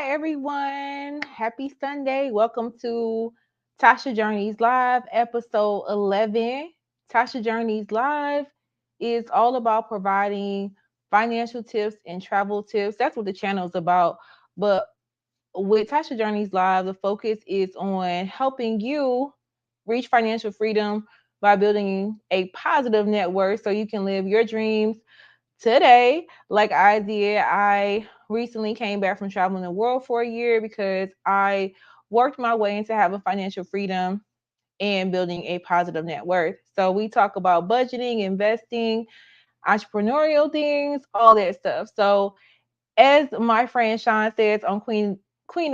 Hi, everyone. Happy Sunday. Welcome to Tasha Journeys Live, episode 11. Tasha Journeys Live is all about providing financial tips and travel tips. That's what the channel is about. But with Tasha Journeys Live, the focus is on helping you reach financial freedom by building a positive net worth so you can live your dreams today, like I did. I recently came back from traveling the world for a year because I worked my way into having financial freedom and building a positive net worth. So we talk about budgeting, investing, entrepreneurial things, all that stuff. So as my friend Sean says on Queen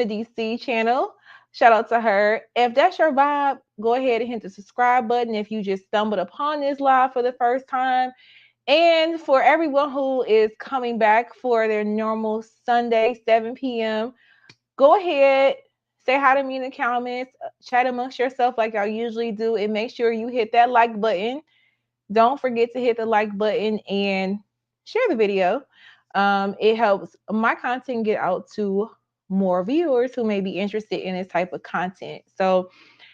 of DC channel, shout out to her. If that's your vibe, go ahead and hit the subscribe button if you just stumbled upon this live for the first time. And for everyone who is coming back for their normal Sunday, 7 p.m., go ahead, say hi to me in the comments, chat amongst yourself like y'all usually do, and make sure you hit that like button. Don't forget to hit the like button and share the video. It helps my content get out to more viewers who may be interested in this type of content. So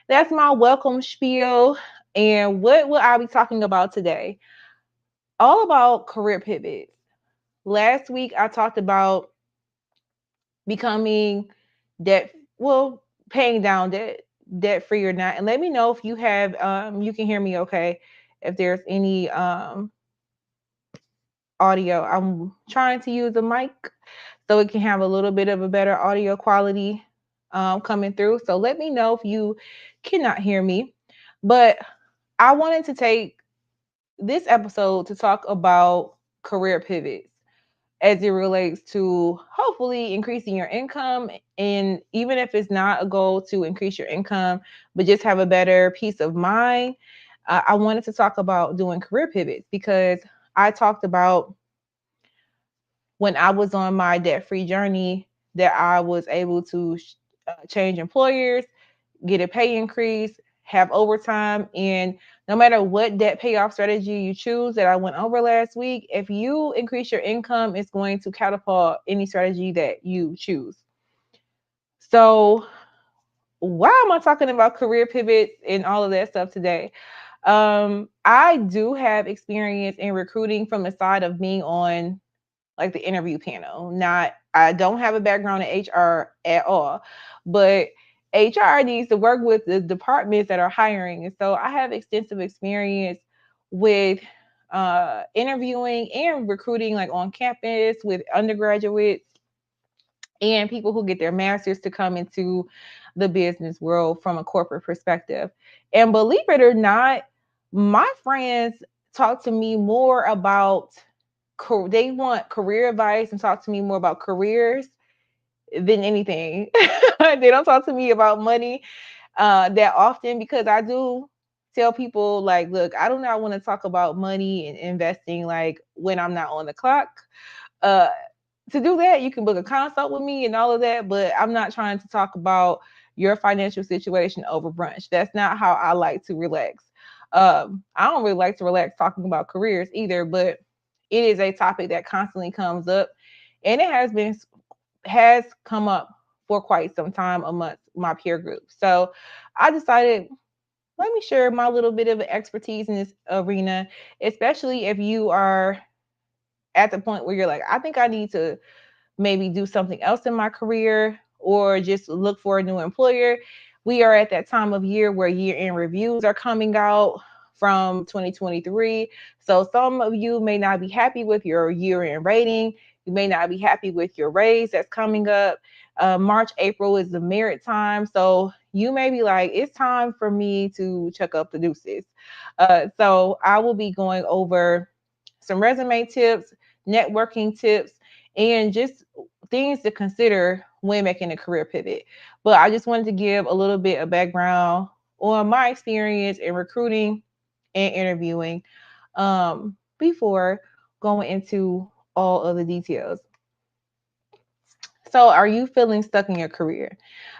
that's my welcome spiel. And what will I be talking about today? All about career pivots. Last week I talked about becoming debt, well, paying down debt free or not. And let me know if you have you can hear me okay. If there's any audio. I'm trying to use a mic so it can have a little bit of a better audio quality coming through. So let me know if you cannot hear me. But I wanted to take this episode to talk about career pivots as it relates to hopefully increasing your income. And even if it's not a goal to increase your income, but just have a better peace of mind, I wanted to talk about doing career pivots because I talked about when I was on my debt free journey that I was able to change employers, get a pay increase, have overtime, and no matter what debt payoff strategy you choose that I went over last week, if you increase your income, it's going to catapult any strategy that you choose. So, why am I talking about career pivots and all of that stuff today? I do have experience in recruiting from the side of being on like the interview panel. I don't have a background in HR at all, but HR needs to work with the departments that are hiring. And so I have extensive experience with interviewing and recruiting like on campus with undergraduates and people who get their masters to come into the business world from a corporate perspective. And believe it or not, my friends talk to me more about they want career advice and talk to me more about careers than anything. They don't talk to me about money that often because I do tell people like, look, I do not want to talk about money and investing like when I'm not on the clock. Uh, to do that, you can book a consult with me and all of that, but I'm not trying to talk about your financial situation over brunch. That's not how I like to relax. I don't really like to relax talking about careers either, but it is a topic that constantly comes up, and it has come up for quite some time amongst my peer group. So I decided, let me share my little bit of expertise in this arena, especially if you are at the point where you're like, I think I need to maybe do something else in my career or just look for a new employer. We are at that time of year where year-end reviews are coming out from 2023. So some of you may not be happy with your year-end rating. You may not be happy with your raise that's coming up. March, April is the merit time. So you may be like, it's time for me to check up the deuces. So I will be going over some resume tips, networking tips, and just things to consider when making a career pivot. But I just wanted to give a little bit of background on my experience in recruiting and interviewing before going into all of the details. So, are you feeling stuck in your career?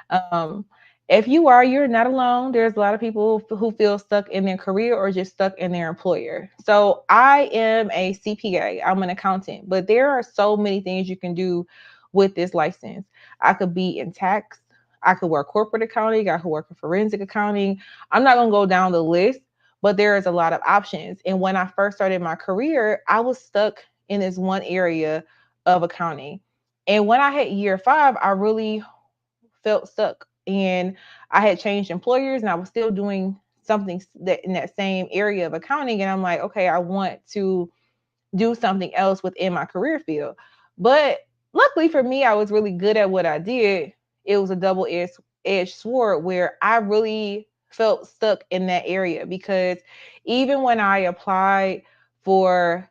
Um, if you are, you're not alone. There's a lot of people who feel stuck in their career or just stuck in their employer. So I am a CPA. I'm an accountant, but there are so many things you can do with this license. I could be in tax, I could work corporate accounting, I could work in forensic accounting. I'm not going to go down the list, but there is a lot of options. And when I first started my career, I was stuck in this one area of accounting. And when I hit year 5, I really felt stuck. And I had changed employers and I was still doing something that in that same area of accounting. And I'm like, okay, I want to do something else within my career field. But luckily for me, I was really good at what I did. It was a double edged sword where I really felt stuck in that area because even when I applied for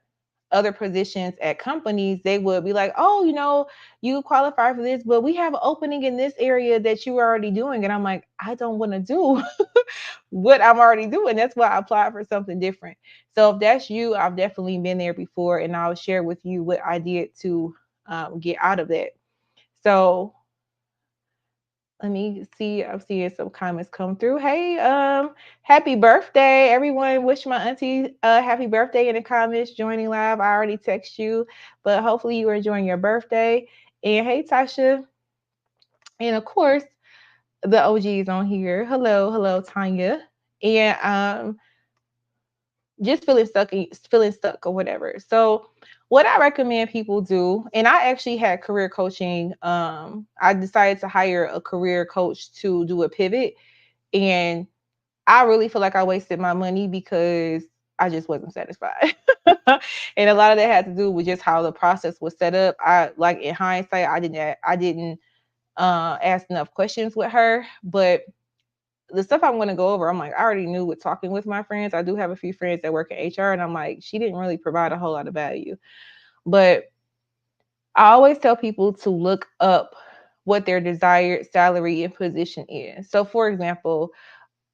other positions at companies, they would be like, oh, you qualify for this, but we have an opening in this area that you are already doing. And I'm like, I don't want to do what I'm already doing. That's why I applied for something different. So if that's you, I've definitely been there before, and I'll share with you what I did to get out of that. So let me see. I'm seeing some comments come through. Hey, happy birthday, everyone! Wish my auntie happy birthday in the comments. Joining live, I already text you, but hopefully you are enjoying your birthday. And hey, Tasha, and of course the OGs on here. Hello, hello, Tanya, and just feeling stuck or whatever. So what I recommend people do, and I actually had career coaching. I decided to hire a career coach to do a pivot, and I really feel like I wasted my money because I just wasn't satisfied. And a lot of that had to do with just how the process was set up. I like in hindsight, I didn't ask enough questions with her, but the stuff I'm going to go over, I'm like, I already knew with talking with my friends. I do have a few friends that work in HR, and I'm like, she didn't really provide a whole lot of value. But I always tell people to look up what their desired salary and position is. So, for example,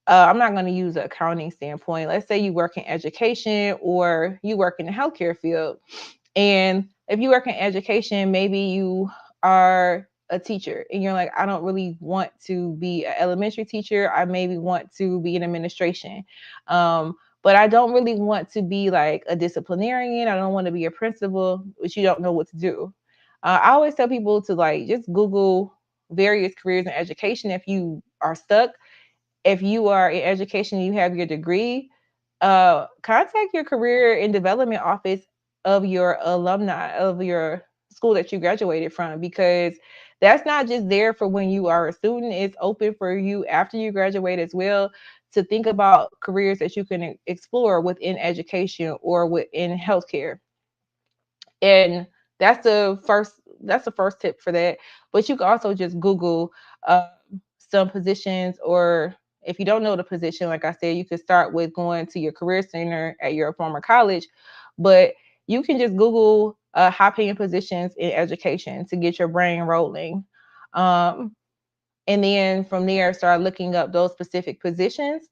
I'm not going to use an accounting standpoint. Let's say you work in education or you work in the healthcare field. And if you work in education, maybe you are a teacher and you're like, I don't really want to be an elementary teacher. I maybe want to be in administration. But I don't really want to be like a disciplinarian. I don't want to be a principal, but you don't know what to do. I always tell people to like just Google various careers in education if you are stuck. If you are in education, you have your degree, contact your career and development office of your alumni of your school that you graduated from, because that's not just there for when you are a student. It's open for you after you graduate as well to think about careers that you can explore within education or within healthcare. And that's the first tip for that. But you can also just Google uh, some positions, or if you don't know the position, like I said, you could start with going to your career center at your former college. But you can just Google high paying positions in education to get your brain rolling. um, and then from there start looking up those specific positions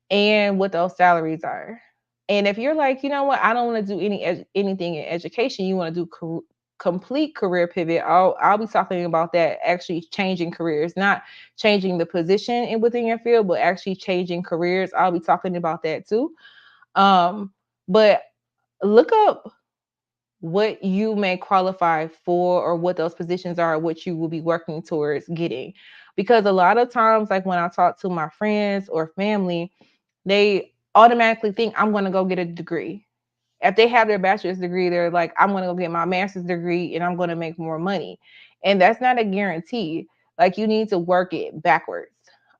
and what those salaries are. And if you're like, you know what, I don't want to do anything in education, you want to do complete career pivot. I'll be talking about that, actually changing careers, not changing the position in within your field, but actually changing careers. I'll be talking about that too. But look up what you may qualify for or what those positions are, what you will be working towards getting. Because a lot of times, like when I talk to my friends or family, they automatically think I'm going to go get a degree. If they have their bachelor's degree, they're like, I'm going to go get my master's degree and I'm going to make more money. And that's not a guarantee. Like, you need to work it backwards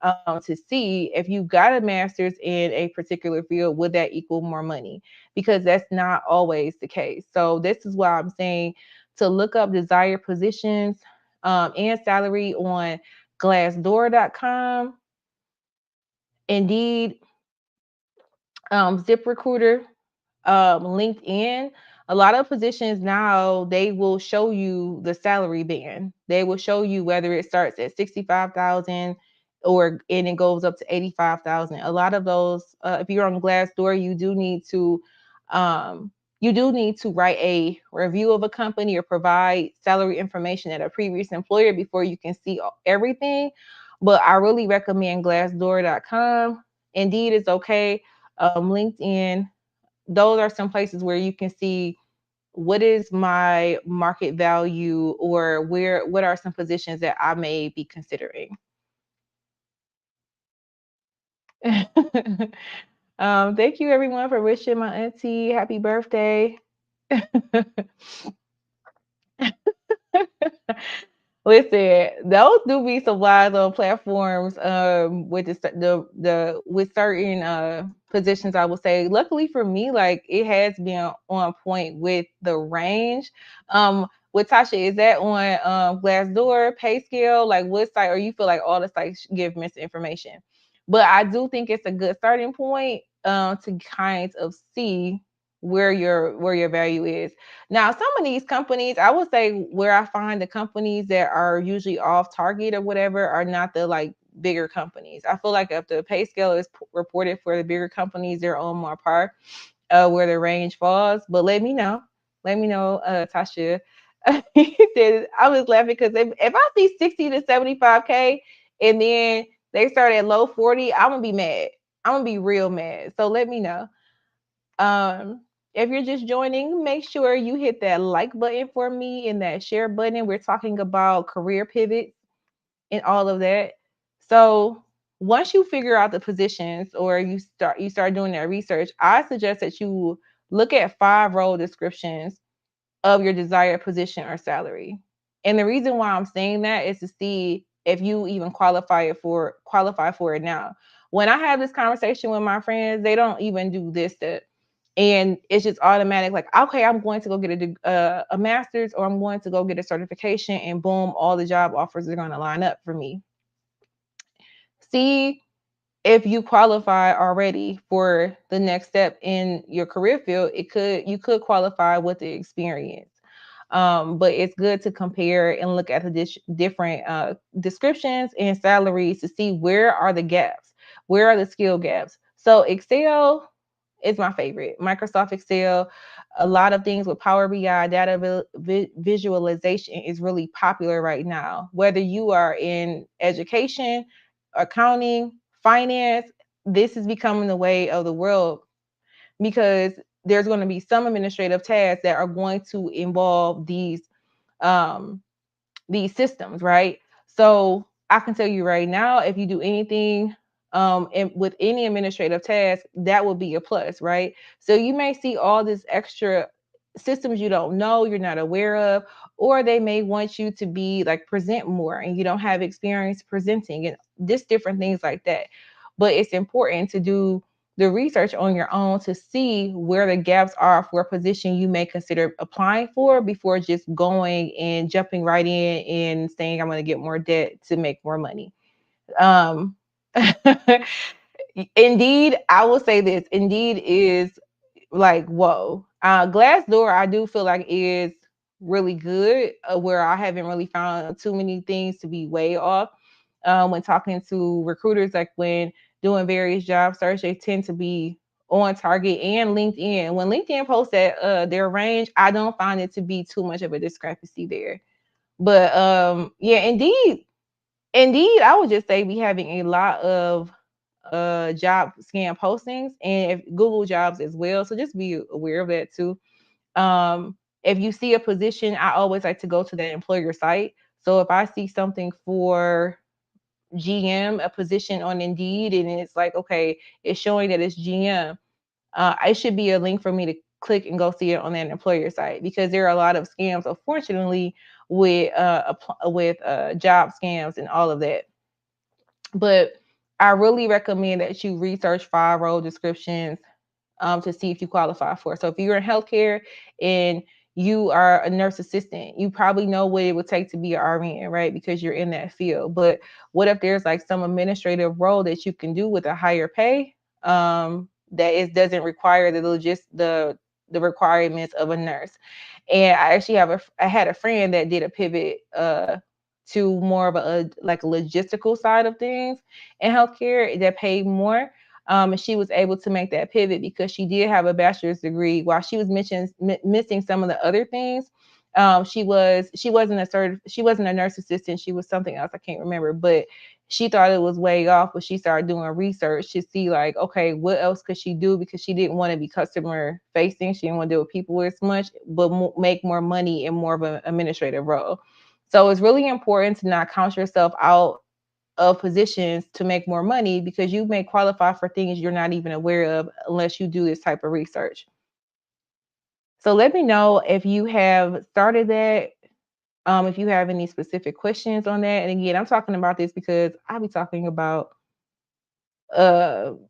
to see if you got a master's in a particular field, would that equal more money? Because that's not always the case. So this is why I'm saying to look up desired positions and salary on glassdoor.com, Indeed, ZipRecruiter, LinkedIn. A lot of positions now, they will show you the salary band. They will show you whether it starts at 65,000 and it goes up to 85,000. A lot of those, if you're on Glassdoor, you do need to write a review of a company or provide salary information at a previous employer before you can see everything. But I really recommend Glassdoor.com. Indeed is okay. LinkedIn, those are some places where you can see what is my market value, or what are some positions that I may be considering. Thank you everyone for wishing my auntie happy birthday. Listen, those do be some lies on platforms with the with certain positions, I would say. Luckily for me, like it has been on point with the range. With Tasha, is that on Glassdoor, pay scale? Like what site, or you feel like all the sites give misinformation? But I do think it's a good starting point to kind of see where your value is. Now, some of these companies, I would say where I find the companies that are usually off target or whatever are not the like bigger companies. I feel like if the pay scale is reported for the bigger companies, they're on more par where the range falls. But let me know. Let me know, Tasha. I was laughing because if I see 60 to 75K and then they start at low 40, I'm gonna be mad. I'm gonna be real mad. So let me know. If you're just joining, make sure you hit that like button for me and that share button. We're talking about career pivots and all of that. So once you figure out the positions or you start doing that research, I suggest that you look at 5 role descriptions of your desired position or salary. And the reason why I'm saying that is to see if you even qualify for it now. When I have this conversation with my friends, they don't even do this step, and it's just automatic. Like, okay, I'm going to go get a master's, or I'm going to go get a certification, and boom, all the job offers are going to line up for me. See if you qualify already for the next step in your career field. You could qualify with the experience. But it's good to compare and look at the different descriptions and salaries to see where are the gaps, where are the skill gaps. So Excel is my favorite. Microsoft Excel, a lot of things with Power BI, data visualization is really popular right now. Whether you are in education, accounting, finance, this is becoming the way of the world, because there's going to be some administrative tasks that are going to involve um, these systems, right? So I can tell you right now, if you do anything with any administrative task, that will be a plus, right? So you may see all this extra systems you don't know, you're not aware of, or they may want you to be like present more and you don't have experience presenting and just different things like that. But it's important to do the research on your own to see where the gaps are for a position you may consider applying for before just going and jumping right in and saying I'm going to get more debt to make more money. Um, Indeed, I will say this. Indeed is like whoa. Glassdoor, I do feel like is really good. Where I haven't really found too many things to be way off. When talking to recruiters, like when doing various job search, they tend to be on target. And LinkedIn, when LinkedIn posts at their range, I don't find it to be too much of a discrepancy there. But yeah, indeed, I would just say we having a lot of job scam postings, and if Google jobs as well. So just be aware of that too. If you see a position, I always like to go to that employer site. So if I see something for GM, a position on Indeed, and it's like, okay, it's showing that it's GM, it should be a link for me to click and go see it on that employer site, because there are a lot of scams, unfortunately, with job scams and all of that. But I really recommend that you research 5 role descriptions to see if you qualify for it. So if you're in healthcare and you are a nurse assistant, you probably know what it would take to be an RN, right? Because you're in that field. But what if there's like some administrative role that you can do with a higher pay that doesn't require the requirements of a nurse? And I had a friend that did a pivot to more of like a logistical side of things in healthcare that paid more. And she was able to make that pivot because she did have a bachelor's degree. While she was missing some of the other things, She wasn't a nurse assistant. She was something else. I can't remember, but she thought it was way off. But she started doing research to see like, okay, what else could she do, because she didn't want to be customer facing. She didn't want to deal with people as much, but make more money in more of an administrative role. So it's really important to not count yourself out of positions to make more money, because you may qualify for things you're not even aware of unless you do this type of research. So let me know if you have started that, if you have any specific questions on that. And again, I'm talking about this because I'll be talking about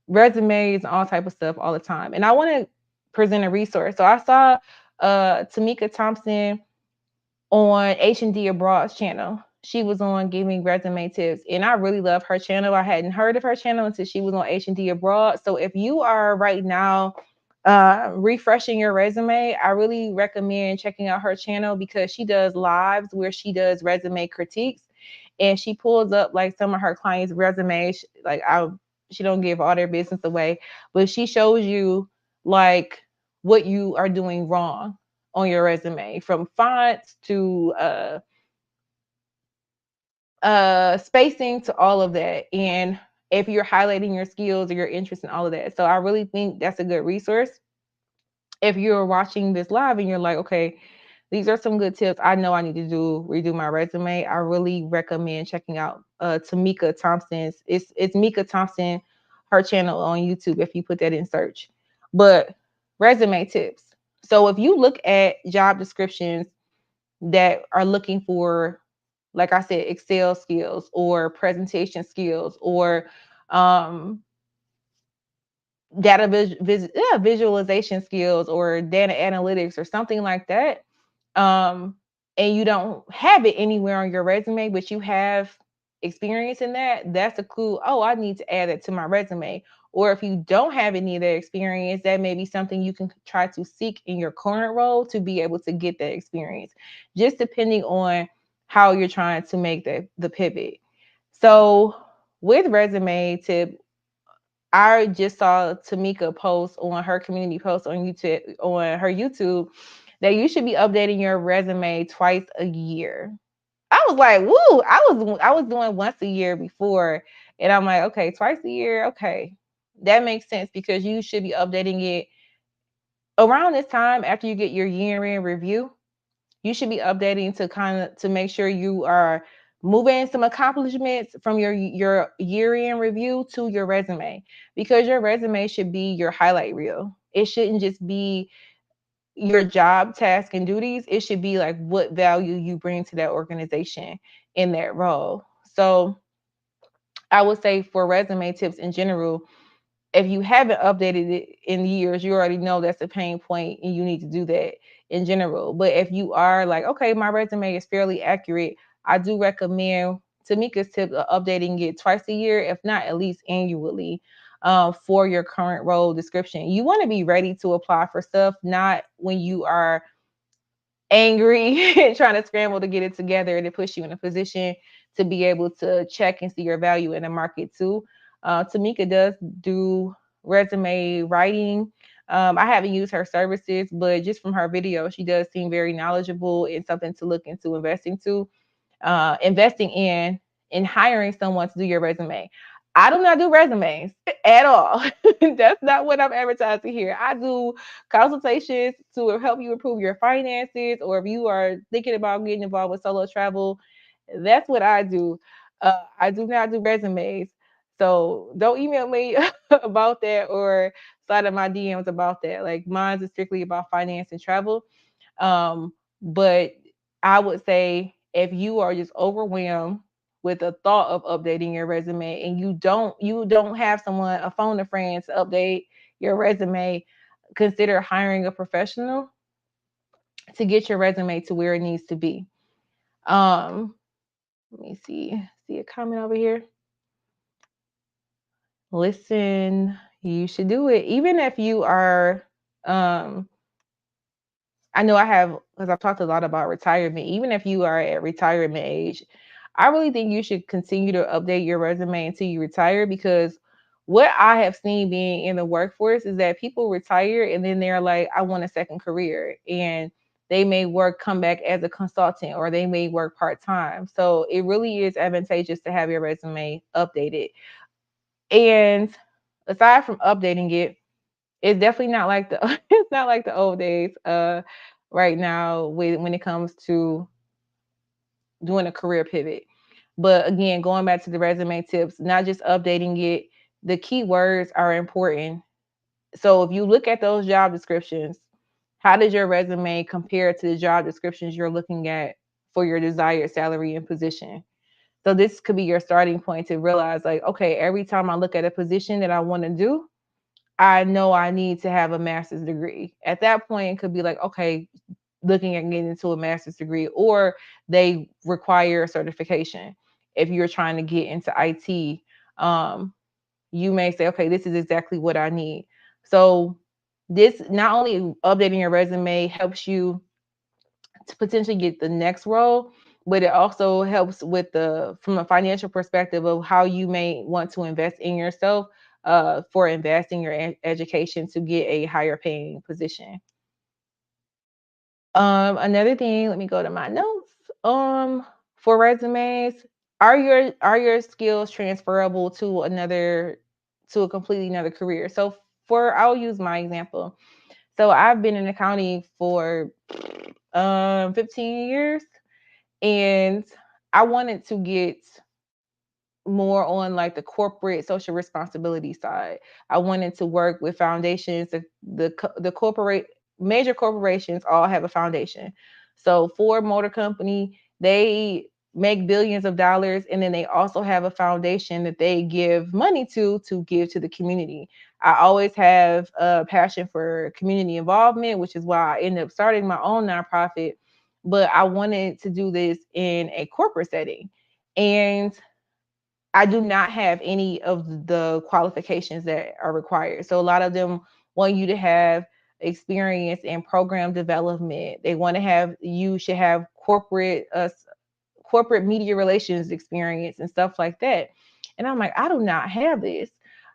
resumes and all type of stuff all the time. And I want to present a resource. So I saw Tamika Thompson on H&D Abroad's channel. She was on giving resume tips, and I really love her channel. I hadn't heard of her channel until she was on H&D Abroad. So if you are right now refreshing your resume, I really recommend checking out her channel, because she does lives where she does resume critiques, and she pulls up like some of her clients' resumes. Like she don't give all their business away, but she shows you like what you are doing wrong on your resume, from fonts to spacing to all of that, and if you're highlighting your skills or your interest in all of that. So I really think that's a good resource. If you're watching this live and you're like, okay, these are some good tips, I know I need to redo my resume, I really recommend checking out Tamika Thompson's. It's Mika Thompson, her channel on YouTube, if you put that in search. But resume tips. So if you look at job descriptions that are looking for, like I said, Excel skills or presentation skills or um, visualization skills or data analytics or something like that, um, and you don't have it anywhere on your resume, but you have experience in that, that's a clue. Oh, I need to add it to my resume. Or if you don't have any of that experience, that may be something you can try to seek in your current role to be able to get that experience, just depending on how you're trying to make the pivot. So with resume tip, I just saw Tamika post on her community post on her YouTube that you should be updating your resume twice a year. I was like, woo, I was doing once a year before. And I'm like, okay, twice a year, okay. That makes sense, because you should be updating it around this time after you get your year-end review. You should be updating to kind of to make sure you are moving some accomplishments from your year-end review to your resume, because your resume should be your highlight reel. It shouldn't just be your job task and duties. It should be like what value you bring to that organization in that role. So I would say for resume tips in general, if you haven't updated it in years, you already know that's a pain point and you need to do that in general. But if you are like, okay, my resume is fairly accurate, I do recommend Tamika's tip of updating it twice a year, if not at least annually, for your current role description. You want to be ready to apply for stuff, not when you are angry and trying to scramble to get it together, and it puts you in a position to be able to check and see your value in the market too. Tamika does do resume writing. I haven't used her services, but just from her video, she does seem very knowledgeable and something to look into investing in hiring someone to do your resume. I do not do resumes at all. That's not what I'm advertising here. I do consultations to help you improve your finances, or if you are thinking about getting involved with solo travel, that's what I do. I do not do resumes. So don't email me about that or slide in my DMs about that. Like mine is strictly about finance and travel. But I would say if you are just overwhelmed with the thought of updating your resume and you don't have someone, a phone a friend to update your resume, consider hiring a professional to get your resume to where it needs to be. Um, Let me see a comment over here. Listen, you should do it. Even if you are um I know I have, because I've talked a lot about retirement. Even if you are at retirement age, I really think you should continue to update your resume until you retire, because what I have seen being in the workforce is that people retire and then they're like, I want a second career. And they may come back as a consultant, or they may work part-time. So it really is advantageous to have your resume updated. And aside from updating it, it's definitely not like the it's not like the old days right now when it comes to doing a career pivot. But again, going back to the resume tips, not just updating it, the keywords are important. So if you look at those job descriptions, how does your resume compare to the job descriptions you're looking at for your desired salary and position? So this could be your starting point to realize, like, okay, every time I look at a position that I want to do, I know I need to have a master's degree. At that point, it could be like, okay, looking at getting into a master's degree, or they require a certification. If you're trying to get into IT, you may say, okay, this is exactly what I need. So this, not only updating your resume helps you to potentially get the next role, but it also helps with from a financial perspective of how you may want to invest in yourself, for investing your education to get a higher paying position. Another thing, let me go to my notes. For resumes, are your skills transferable to to a completely another career? So I'll use my example. So I've been in accounting for 15 years, and I wanted to get more on like the corporate social responsibility side. I wanted to work with foundations. The corporate major corporations all have a foundation. So Ford Motor Company, they make billions of dollars, and then they also have a foundation that they give money to give to the community. I always have a passion for community involvement, which is why I ended up starting my own nonprofit. But I wanted to do this in a corporate setting. And I do not have any of the qualifications that are required. So a lot of them want you to have experience in program development. They want to have, you should have corporate media relations experience and stuff like that. And I'm like, I do not have this.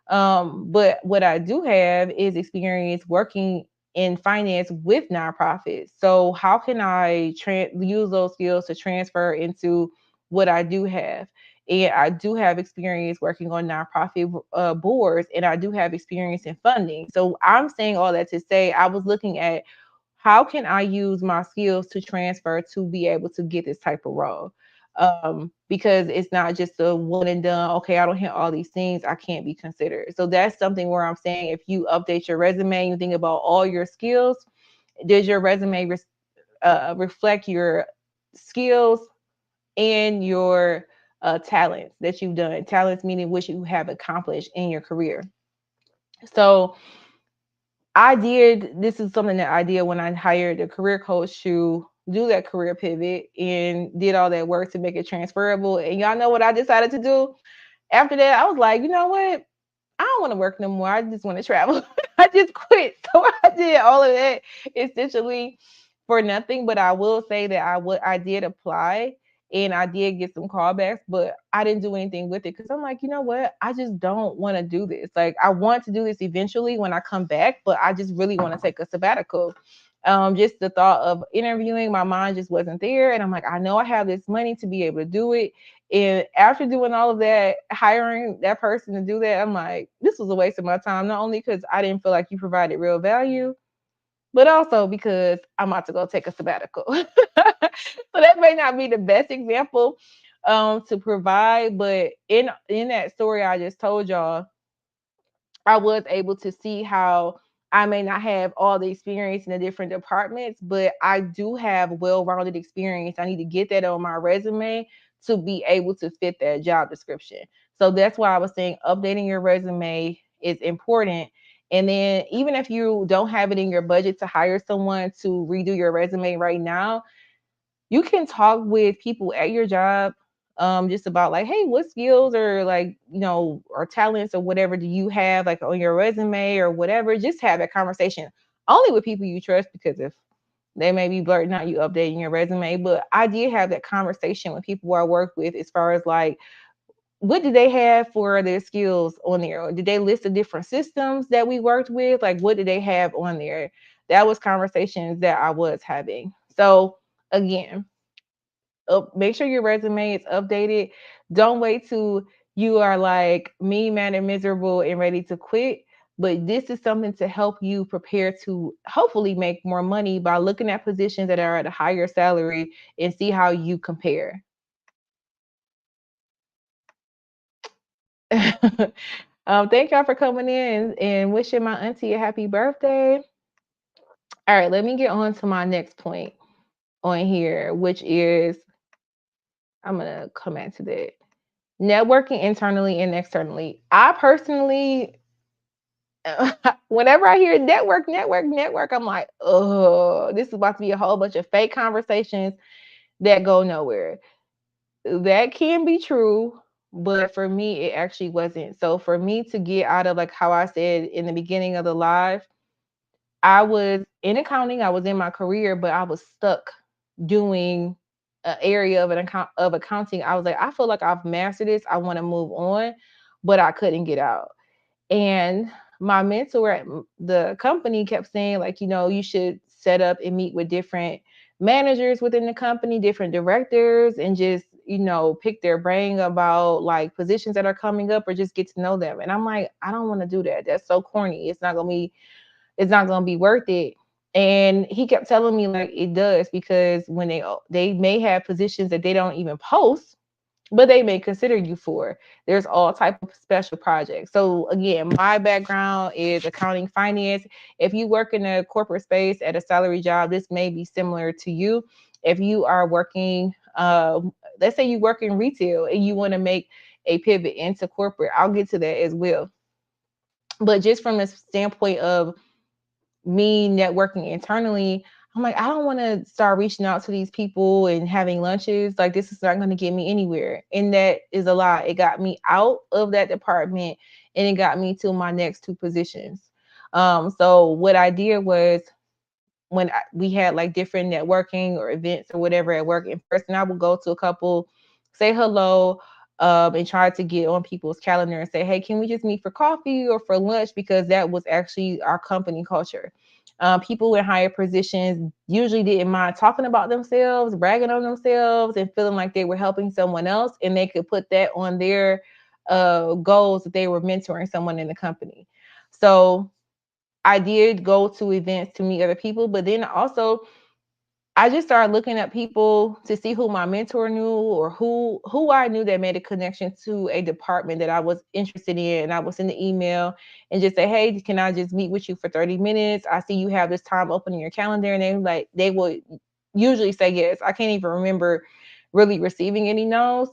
But what I do have is experience working in finance with nonprofits. So how can I use those skills to transfer into what I do have? And I do have experience working on nonprofit boards, and I do have experience in funding. So I'm saying all that to say, I was looking at how can I use my skills to transfer to be able to get this type of role? Because it's not just a one and done, okay, I don't hit all these things, I can't be considered. So that's something where I'm saying, if you update your resume, you think about all your skills, does your resume reflect your skills and your talents that you've done? Talents meaning what you have accomplished in your career. So this is something that I did when I hired a career coach to do that career pivot and did all that work to make it transferable. And y'all know what I decided to do? After that, I was like, you know what? I don't want to work no more. I just want to travel. I just quit. So I did all of that essentially for nothing. But I will say that I did apply, and I did get some callbacks, but I didn't do anything with it because I'm like, you know what? I just don't want to do this. Like, I want to do this eventually when I come back, but I just really want to take a sabbatical. Just the thought of interviewing, my mind just wasn't there. And I'm like, I know I have this money to be able to do it. And after doing all of that, hiring that person to do that, I'm like, this was a waste of my time. Not only because I didn't feel like you provided real value, but also because I'm about to go take a sabbatical. So that may not be the best example to provide, but in that story I just told y'all, I was able to see how I may not have all the experience in the different departments, but I do have well-rounded experience. I need to get that on my resume to be able to fit that job description. So that's why I was saying updating your resume is important. And then even if you don't have it in your budget to hire someone to redo your resume right now, you can talk with people at your job, just about like, hey, what skills or like, or talents or whatever do you have like on your resume or whatever. Just have that conversation only with people you trust, because if they may be blurting out you updating your resume. But I did have that conversation with people I work with as far as like, what did they have for their skills on there? Did they list the different systems that we worked with? Like, what did they have on there? That was conversations that I was having. So again, make sure your resume is updated. Don't wait till you are like me, mad, and miserable and ready to quit. But this is something to help you prepare to hopefully make more money by looking at positions that are at a higher salary and see how you compare. Thank y'all for coming in and wishing my auntie a happy birthday. All right, let me get on to my next point on here, which is I'm gonna come back to that. Networking internally and externally. I personally, whenever I hear network, I'm like, oh, this is about to be a whole bunch of fake conversations that go nowhere. That can be true, but for me, it actually wasn't. So for me to get out of like how I said in the beginning of the live, I was in accounting, I was in my career, but I was stuck doing an area of accounting. I was like, I feel like I've mastered this. I want to move on, but I couldn't get out. And my mentor at the company kept saying, like, you should set up and meet with different managers within the company, different directors, and just, pick their brain about like positions that are coming up or just get to know them. And I'm like, I don't want to do that. That's so corny. It's not gonna be worth it. And he kept telling me like it does, because when they may have positions that they don't even post, but they may consider you for. There's all type of special projects. So again, my background is accounting, finance. If you work in a corporate space at a salary job, this may be similar to you. If you are working, let's say you work in retail and you want to make a pivot into corporate, I'll get to that as well. But just from the standpoint of me networking internally, I'm like, I don't want to start reaching out to these people and having lunches. Like, this is not going to get me anywhere. And that is a lie. It got me out of that department and it got me to my next two positions. So what I did was, when we had like different networking or events or whatever at work in person, I would go to a couple, say hello, and try to get on people's calendar and say, hey, can we just meet for coffee or for lunch? Because that was actually our company culture. People in higher positions usually didn't mind talking about themselves, bragging on themselves, and feeling like they were helping someone else, and they could put that on their goals that they were mentoring someone in the company. So I did go to events to meet other people, but then also I just started looking at people to see who my mentor knew, or who I knew that made a connection to a department that I was interested in. And I would send the email and just say, hey, can I just meet with you for 30 minutes? I see you have this time open in your calendar. And they would usually say yes. I can't even remember really receiving any no's.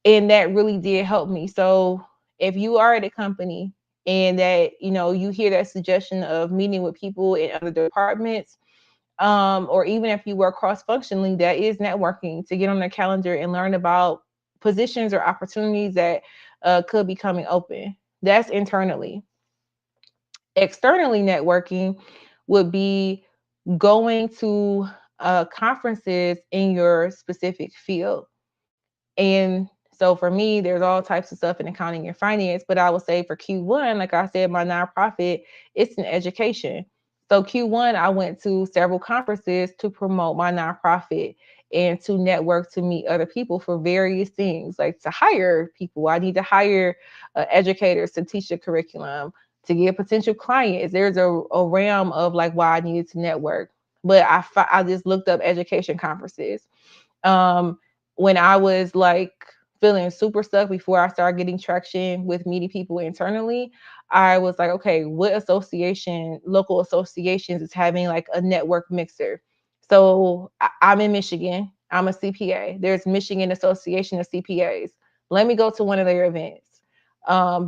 And that really did help me. So if you are at a company and that, you hear that suggestion of meeting with people in other departments, or even if you work cross-functionally, that is networking, to get on their calendar and learn about positions or opportunities that could be coming open. That's internally. Externally, networking would be going to conferences in your specific field. And so for me, there's all types of stuff in accounting and finance, but I would say for Q1, like I said, my nonprofit, it's an education. So Q1, I went to several conferences to promote my nonprofit and to network, to meet other people for various things, like to hire people. I need to hire educators to teach the curriculum, to get potential clients. There's a realm of like why I needed to network. But I just looked up education conferences. Um, when I was like feeling super stuck before I started getting traction with meeting people internally, I was like, okay, what local associations is having like a network mixer? So I'm in Michigan. I'm a CPA. There's Michigan Association of CPAs. Let me go to one of their events,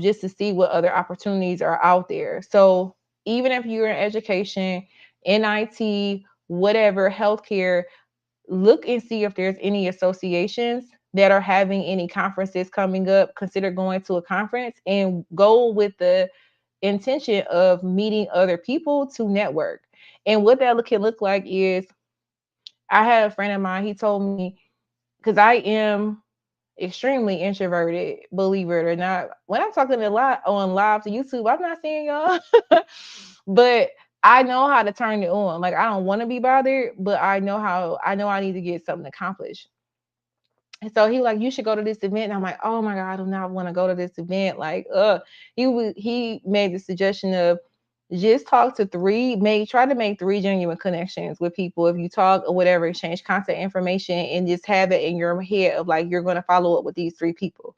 just to see what other opportunities are out there. So even if you're in education, in IT, whatever, healthcare, look and see if there's any associations that are having any conferences coming up. Consider going to a conference and go with the intention of meeting other people to network. And what that can look like is, I had a friend of mine, he told me, because I am extremely introverted, believe it or not. When I'm talking a lot on live to YouTube, I'm not seeing y'all. But I know how to turn it on. Like I don't want to be bothered, but I know I need to get something accomplished. And so he like, you should go to this event. And I'm like, oh my God, I do not want to go to this event. Like, he made the suggestion of just talk to try to make three genuine connections with people. If you talk or whatever, exchange contact information and just have it in your head of like, you're going to follow up with these three people.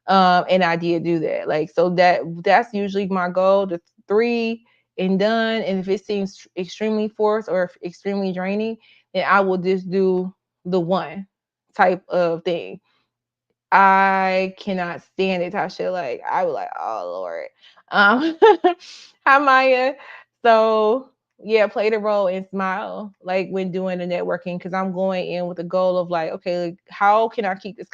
And I did do that. Like, so that's usually my goal, the three and done. And if it seems extremely forced or extremely draining, then I will just do the one type of thing. I cannot stand it, Tasha. Like, I was like, oh Lord. Um Hi Maya. So yeah, play the role and smile like when doing the networking because I'm going in with the goal of like, okay, like, how can I keep this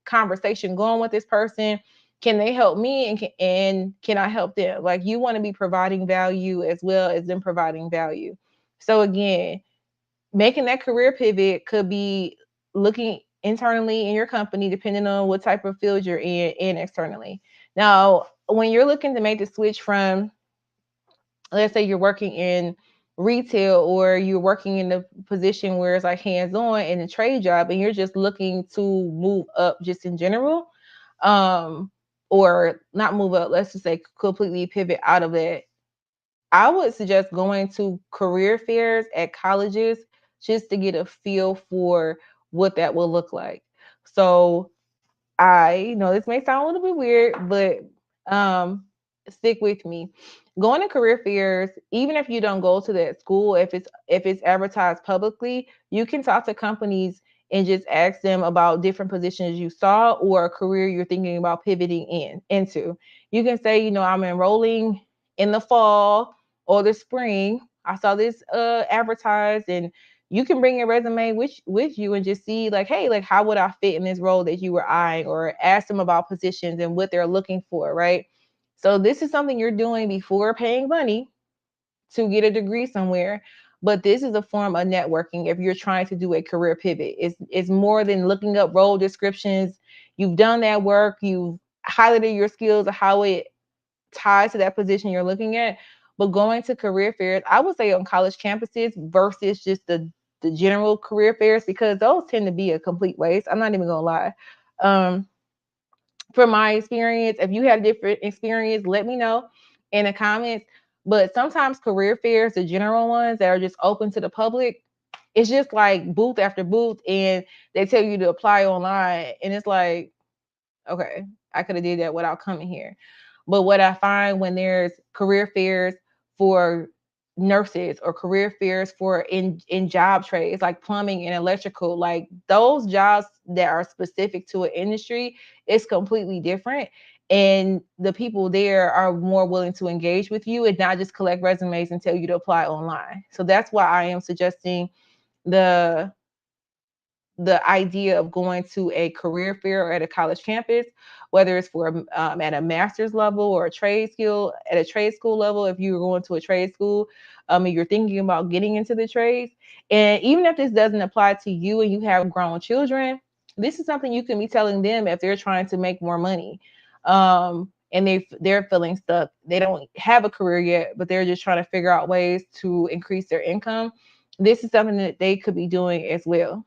conversation going with this person? Can they help me and can I help them? Like you want to be providing value as well as them providing value. So again, making that career pivot could be looking internally in your company, depending on what type of field you're in, and externally. Now, when you're looking to make the switch from, let's say you're working in retail or you're working in the position where it's like hands-on in a trade job and you're just looking to move up just in general, um, or not move up, let's just say completely pivot out of that. I would suggest going to career fairs at colleges just to get a feel for what that will look like. So I know this may sound a little bit weird, but um, stick with me. Going to career fairs, even if you don't go to that school, if it's advertised publicly, you can talk to companies and just ask them about different positions you saw or a career you're thinking about pivoting into. You can say, I'm enrolling in the fall or the spring. I saw this advertised and you can bring your resume with you and just see like, hey, like how would I fit in this role that you were eyeing, or ask them about positions and what they're looking for, right? So this is something you're doing before paying money to get a degree somewhere. But this is a form of networking if you're trying to do a career pivot. It's more than looking up role descriptions. You've done that work, you've highlighted your skills of how it ties to that position you're looking at. But going to career fairs, I would say on college campuses versus just the general career fairs, because those tend to be a complete waste. I'm not even gonna lie. Um, from my experience, if you had a different experience, let me know in the comments. But sometimes career fairs, the general ones that are just open to the public, it's just like booth after booth, and they tell you to apply online, and it's like, okay, I could have did that without coming here. But what I find when there's career fairs for nurses or career fairs for in job trades like plumbing and electrical, like those jobs that are specific to an industry, it's completely different. And the people there are more willing to engage with you and not just collect resumes and tell you to apply online. So that's why I am suggesting the the idea of going to a career fair or at a college campus, whether it's for at a master's level or a trade skill at a trade school level. If you're going to a trade school, and you're thinking about getting into the trades, and even if this doesn't apply to you and you have grown children, this is something you can be telling them if they're trying to make more money. And they're feeling stuck. They don't have a career yet, but they're just trying to figure out ways to increase their income. This is something that they could be doing as well.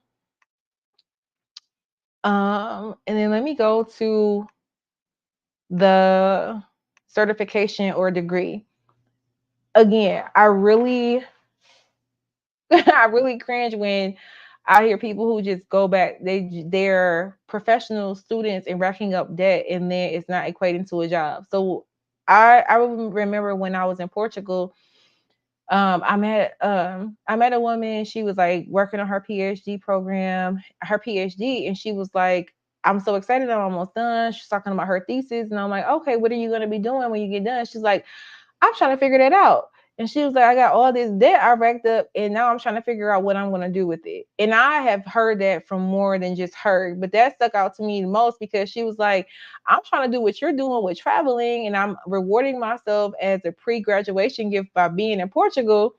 And then let me go to the certification or degree. Again, I really I really cringe when I hear people who just go back, they're professional students and racking up debt and then it's not equating to a job. So I remember when I was in Portugal, I met a woman. She was like working on her PhD program, her PhD, and she was like, "I'm so excited! I'm almost done." She's talking about her thesis, and I'm like, "Okay, what are you going to be doing when you get done?" She's like, "I'm trying to figure that out." And she was like, "I got all this debt I racked up, and now I'm trying to figure out what I'm going to do with it." And I have heard that from more than just her, but that stuck out to me the most because she was like, "I'm trying to do what you're doing with traveling, and I'm rewarding myself as a pre-graduation gift by being in Portugal,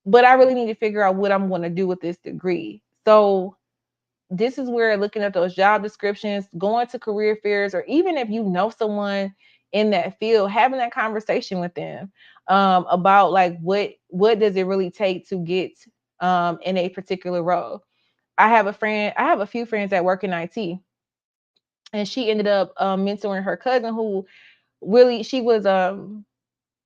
but I really need to figure out what I'm going to do with this degree." So this is where looking at those job descriptions, going to career fairs, or even if you know someone in that field, having that conversation with them about like what does it really take to get in a particular role. I have a few friends that work in IT, and she ended up mentoring her cousin who really she was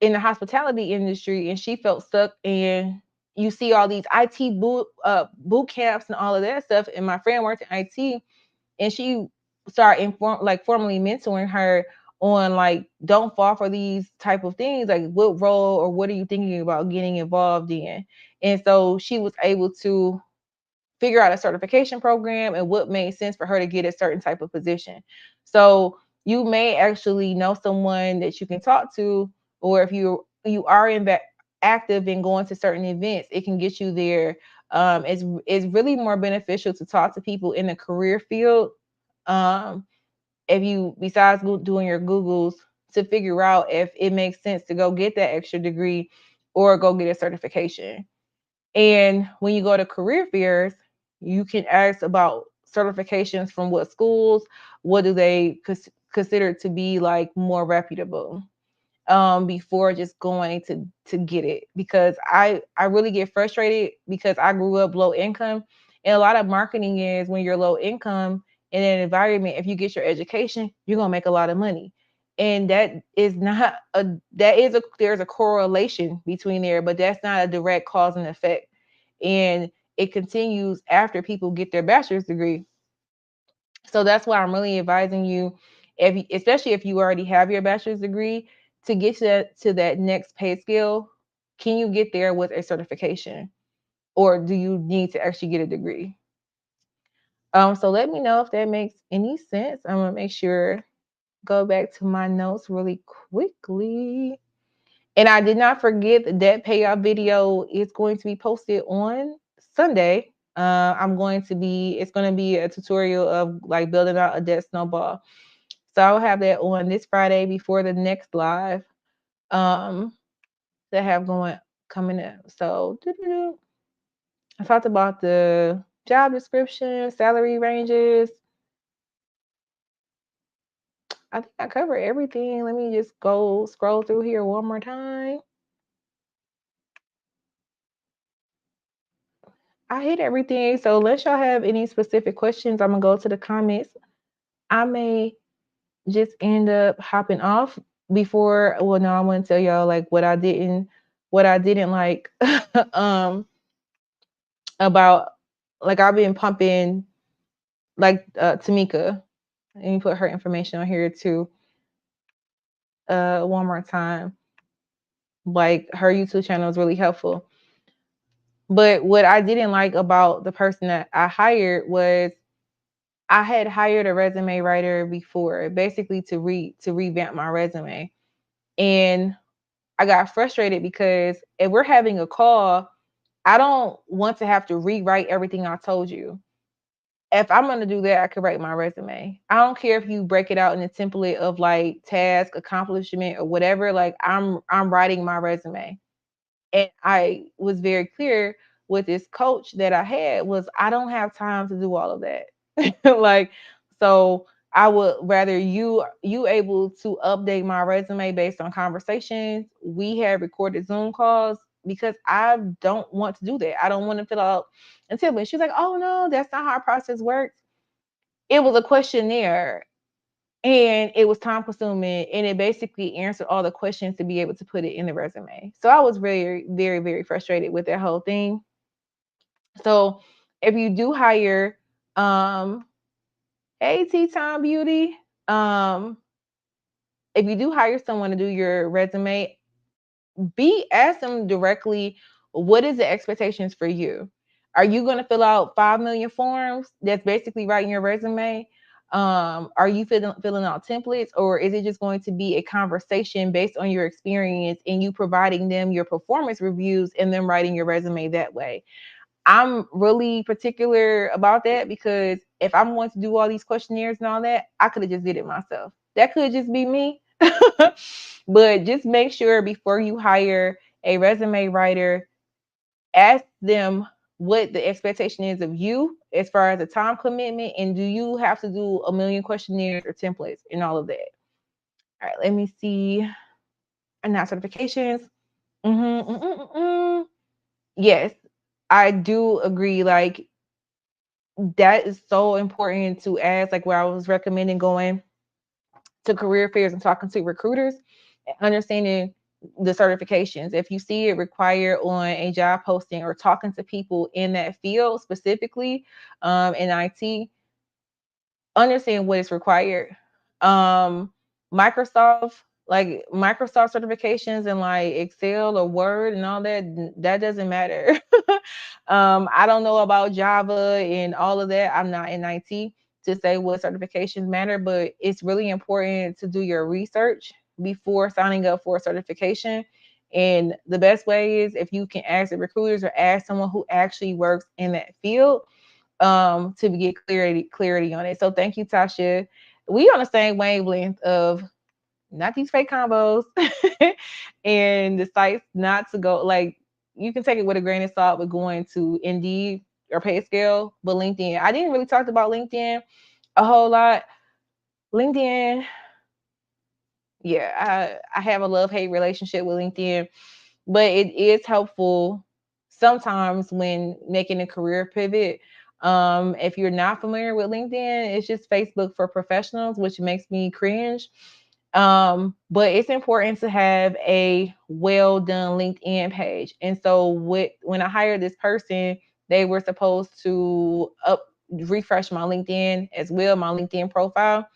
in the hospitality industry, and she felt stuck. And you see all these IT boot camps and all of that stuff. And my friend worked in IT, and she started formally mentoring her on like don't fall for these type of things, like what role or what are you thinking about getting involved in. And so she was able to figure out a certification program and what made sense for her to get a certain type of position. So you may actually know someone that you can talk to, or if you are active in going to certain events, it can get you there. It's really more beneficial to talk to people in the career field. If you besides doing your Googles to figure out if it makes sense to go get that extra degree or go get a certification. And when you go to career fairs, you can ask about certifications from what schools, what do they consider to be like more reputable, before just going to get it. Because I really get frustrated because I grew up low income, and a lot of marketing is when you're low income in an environment, if you get your education, you're gonna make a lot of money. And that is not a that is a there's a correlation between there, but that's not a direct cause and effect. And it continues after people get their bachelor's degree. So that's why I'm really advising you, especially if you already have your bachelor's degree, to get to that next pay scale. Can you get there with a certification, or do you need to actually get a degree? So let me know if that makes any sense. I'm gonna make sure go back to my notes really quickly. And I did not forget the debt payoff video is going to be posted on Sunday. It's going to be a tutorial of like building out a debt snowball. So I'll have that on this Friday before the next live that I have coming up. So I talked about the job description, salary ranges. I think I covered everything. Let me just go scroll through here one more time. I hit everything. So unless y'all have any specific questions, I'm gonna go to the comments. I may just end up hopping off before. Well, no, I want to tell y'all like what I didn't like um about, like I've been pumping like Tamika. Let me put her information on here too. One more time. Like her YouTube channel is really helpful. But what I didn't like about the person that I hired was I had hired a resume writer before, basically to revamp my resume. And I got frustrated because if we're having a call, I don't want to have to rewrite everything I told you. If I'm gonna do that, I could write my resume. I don't care if you break it out in a template of like task, accomplishment, or whatever. Like I'm writing my resume. And I was very clear with this coach that I had was I don't have time to do all of that. Like, so I would rather you able to update my resume based on conversations. We had recorded Zoom calls because I don't want to do that. I don't want to fill out until she's like, oh no, that's not how our process works. It was a questionnaire, and it was time consuming, and it basically answered all the questions to be able to put it in the resume. So I was very, very, very frustrated with that whole thing. So if you do hire AT Time Beauty, um, if you do hire someone to do your resume, ask them directly, what is the expectations for you? Are you going to fill out 5 million forms that's basically writing your resume? Are you filling out templates, or is it just going to be a conversation based on your experience and you providing them your performance reviews and them writing your resume that way? I'm really particular about that because if I'm going to do all these questionnaires and all that, I could have just did it myself. That could just be me. But just make sure before you hire a resume writer, ask them what the expectation is of you as far as the time commitment, and do you have to do a million questionnaires or templates and all of that. All right, let me see. And now certifications. Mm-hmm, mm-mm-mm. Yes, I do agree. Like that is so important to ask. Like where I was recommending going to career fairs and talking to recruiters, understanding the certifications. If you see it required on a job posting or talking to people in that field specifically in IT, understand what is required. Um, Microsoft, like Microsoft certifications and like Excel or Word and all that, that doesn't matter. I don't know about Java and all of that. I'm not in IT to say what certifications matter, but it's really important to do your research before signing up for a certification. And the best way is if you can ask the recruiters or ask someone who actually works in that field to get clarity on it. So thank you, Tasha. We on the same wavelength of not these fake combos and the sites not to go like you can take it with a grain of salt with going to Indeed or pay scale, but LinkedIn. I didn't really talk about LinkedIn a whole lot. LinkedIn, yeah, I have a love-hate relationship with LinkedIn, but it is helpful sometimes when making a career pivot. If you're not familiar with LinkedIn, it's just Facebook for professionals, which makes me cringe. But it's important to have a well done LinkedIn page. And so when I hired this person, they were supposed to refresh my LinkedIn as well, my LinkedIn profile.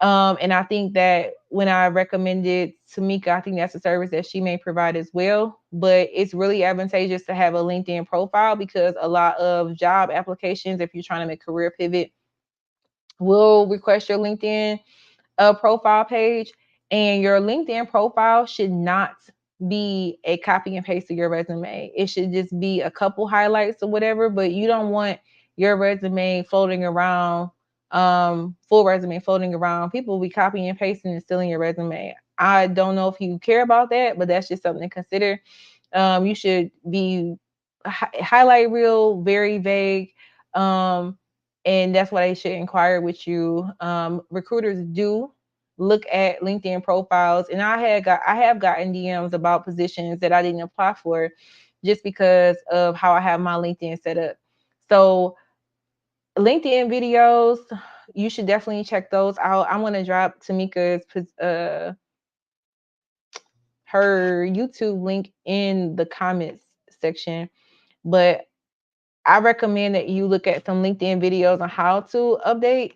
And I think that when I recommended Tamika, I think that's a service that she may provide as well. But it's really advantageous to have a LinkedIn profile because a lot of job applications, if you're trying to make a career pivot, will request your LinkedIn profile page, and your LinkedIn profile should not be a copy and paste of your resume. It should just be a couple highlights or whatever, but you don't want your resume floating around, full resume floating around. People will be copying and pasting and stealing your resume. I don't know if you care about that, but that's just something to consider. You should be highlight real, very vague. Um, and that's why they should inquire with you. Recruiters do look at LinkedIn profiles, and I have gotten DMs about positions that I didn't apply for just because of how I have my LinkedIn set up. So LinkedIn videos, you should definitely check those out. I'm gonna drop Tamika's her YouTube link in the comments section, but I recommend that you look at some LinkedIn videos on how to update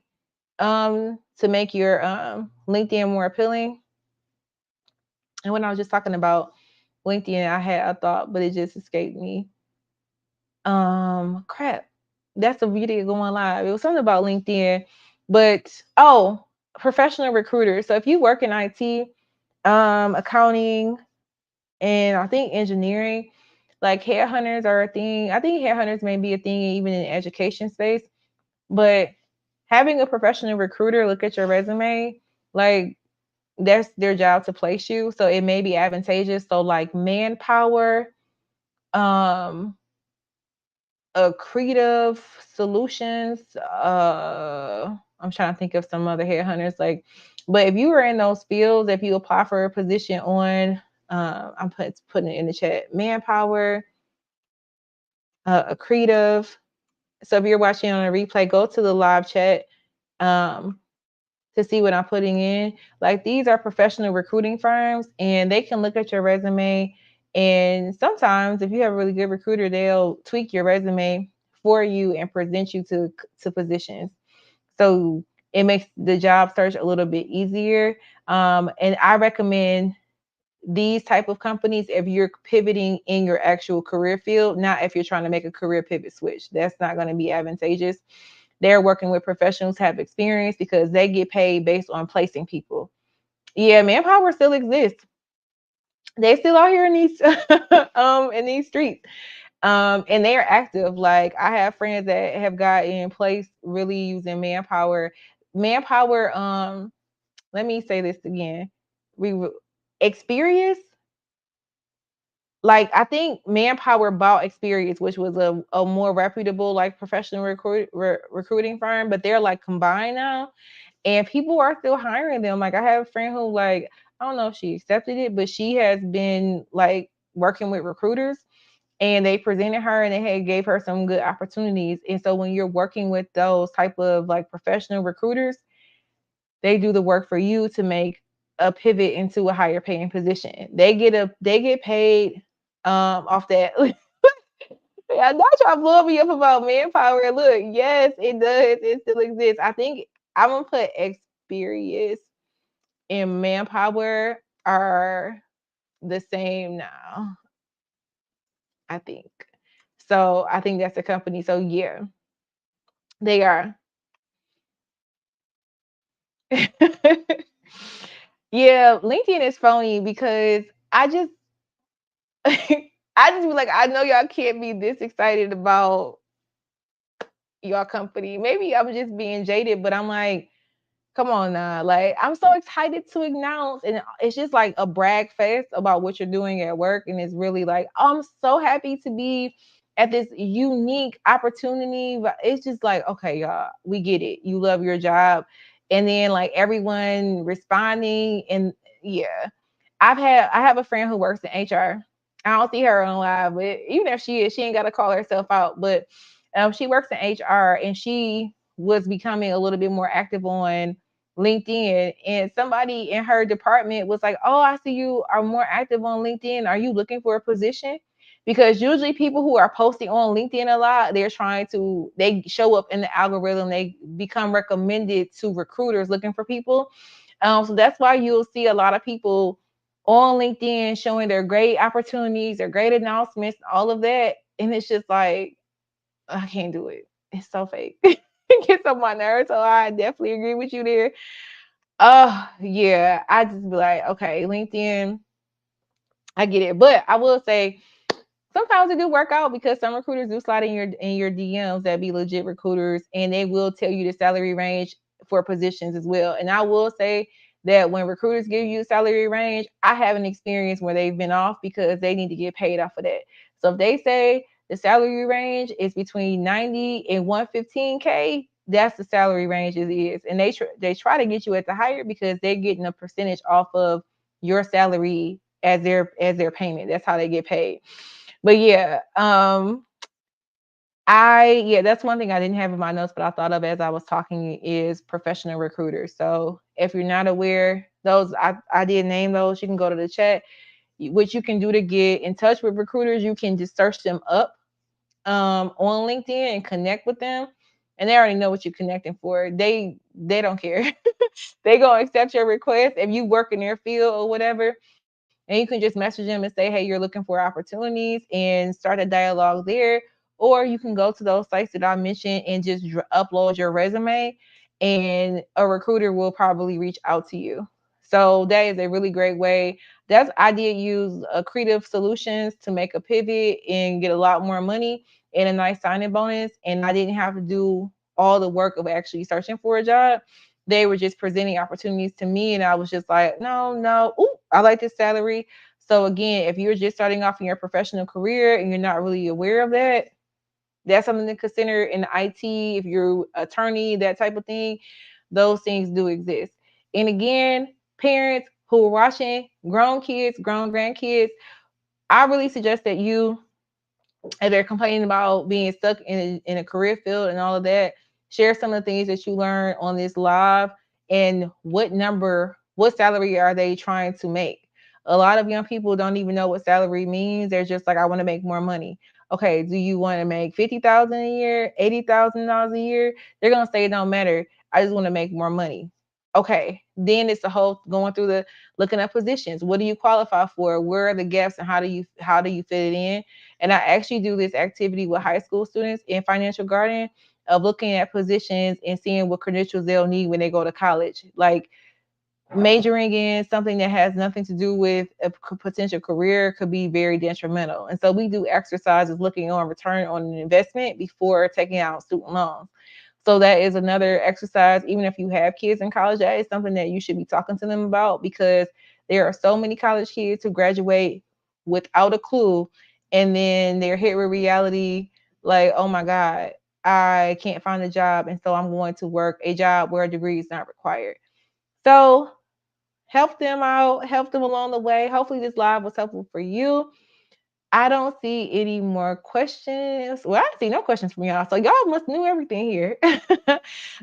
to make your LinkedIn more appealing. And when I was just talking about LinkedIn, I had a thought, but it just escaped me. Crap. That's a video going live. It was something about LinkedIn, but professional recruiter. So if you work in IT, accounting, and I think engineering, like headhunters are a thing. I think headhunters may be a thing even in the education space, but having a professional recruiter look at your resume, like that's their job to place you. So it may be advantageous. So like manpower, um, creative solutions, I'm trying to think of some other headhunters like, but if you were in those fields, if you apply for a position on, I'm putting it in the chat, manpower, a creative. So if you're watching on a replay, go to the live chat. Um, to see what I'm putting in. Like these are professional recruiting firms and they can look at your resume. And sometimes if you have a really good recruiter, they'll tweak your resume for you and present you to positions. So it makes the job search a little bit easier. And I recommend these type of companies if you're pivoting in your actual career field, not if you're trying to make a career pivot switch. That's not going to be advantageous. They're working with professionals who have experience because they get paid based on placing people. Yeah, manpower still exists. They still out here in these in these streets. And they are active. Like I have friends that have gotten in place really using manpower. Manpower, let me say this again. We experience like I think Manpower bought Experience, which was a more reputable like professional recruiting firm, but they're like combined now, and people are still hiring them. Like I have a friend who like I don't know if she accepted it, but she has been like working with recruiters, and they presented her and they had gave her some good opportunities. And so when you're working with those type of like professional recruiters, they do the work for you to make a pivot into a higher paying position. They get paid off that. I'm not trying to blow me up about Manpower. Look, yes, it does. It still exists. I think I'm gonna put Experience and Manpower are the same now. I think. So I think that's a company. So yeah, they are. Yeah, LinkedIn is phony because I just I just be like, I know y'all can't be this excited about your company. Maybe I'm just being jaded, but I'm like, come on now. Like, I'm so excited to announce, and it's just like a brag fest about what you're doing at work. And it's really like, I'm so happy to be at this unique opportunity. But it's just like, okay, y'all, we get it. You love your job. And then like everyone responding, and yeah. I have a friend who works in HR. I don't see her on live, but even if she is, she ain't gotta call herself out. But she works in HR, and she was becoming a little bit more active on LinkedIn. And somebody in her department was like, "Oh, I see you are more active on LinkedIn. Are you looking for a position?" Because usually people who are posting on LinkedIn a lot, they show up in the algorithm, they become recommended to recruiters looking for people. So that's why you'll see a lot of people on LinkedIn showing their great opportunities, their great announcements, all of that. And it's just like, I can't do it. It's so fake. It gets on my nerves. So I definitely agree with you there. Oh, yeah. I just be like, okay, LinkedIn, I get it. But I will say, sometimes it do work out because some recruiters do slide in your DMs that be legit recruiters, and they will tell you the salary range for positions as well. And I will say that when recruiters give you a salary range, I have an experience where they've been off because they need to get paid off of that. So if they say the salary range is between 90 and 115K, that's the salary range it is. And they try to get you at the higher because they're getting a percentage off of your salary as their payment. That's how they get paid. But yeah, that's one thing I didn't have in my notes, but I thought of as I was talking is professional recruiters. So if you're not aware, those I did name those. You can go to the chat. What you can do to get in touch with recruiters, you can just search them up on LinkedIn and connect with them. And they already know what you're connecting for. They don't care. They gonna accept your request if you work in their field or whatever. And you can just message them and say, hey, you're looking for opportunities, and start a dialogue there. Or you can go to those sites that I mentioned and just upload your resume, and a recruiter will probably reach out to you. So that is a really great way. I did use creative solutions to make a pivot and get a lot more money and a nice signing bonus. And I didn't have to do all the work of actually searching for a job. They were just presenting opportunities to me, and I was just like, no, no, ooh, I like this salary. So again, if you're just starting off in your professional career and you're not really aware of that, that's something to consider in IT. If you're attorney, that type of thing, those things do exist. And again, parents who are watching, grown kids, grown grandkids, I really suggest that you, if they're complaining about being stuck in a career field and all of that, share some of the things that you learned on this live, and what salary are they trying to make. A lot of young people don't even know what salary means. They're just like, I want to make more money. Okay, do you want to make 50,000 a year, $80,000 a year? They're gonna say it don't matter. I just want to make more money. Okay, then it's the whole going through the looking at positions. What do you qualify for? Where are the gaps, and how do you fit it in? And I actually do this activity with high school students in financial garden of looking at positions and seeing what credentials they'll need when they go to college. Like majoring in something that has nothing to do with a potential career could be very detrimental. And so we do exercises looking on return on an investment before taking out student loans. So that is another exercise. Even if you have kids in college, that is something that you should be talking to them about, because there are so many college kids who graduate without a clue, and then they're hit with reality like, oh my God, I can't find a job, and so I'm going to work a job where a degree is not required. So help them out, help them along the way. Hopefully this live was helpful for you. I don't see any more questions. Well, I see no questions from y'all. So y'all must knew everything here.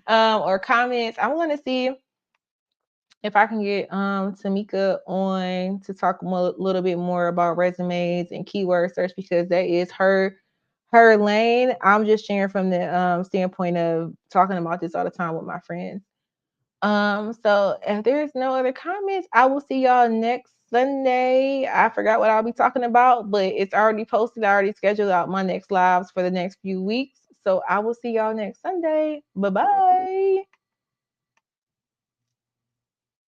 Or comments. I want to see if I can get Tamika on to talk a little bit more about resumes and keyword search, because that is her lane. I'm just sharing from the standpoint of talking about this all the time with my friends. So if there's no other comments, I will see y'all next Sunday. I forgot what I'll be talking about, but it's already posted. I already scheduled out my next lives for the next few weeks. So I will see y'all next Sunday. Bye bye.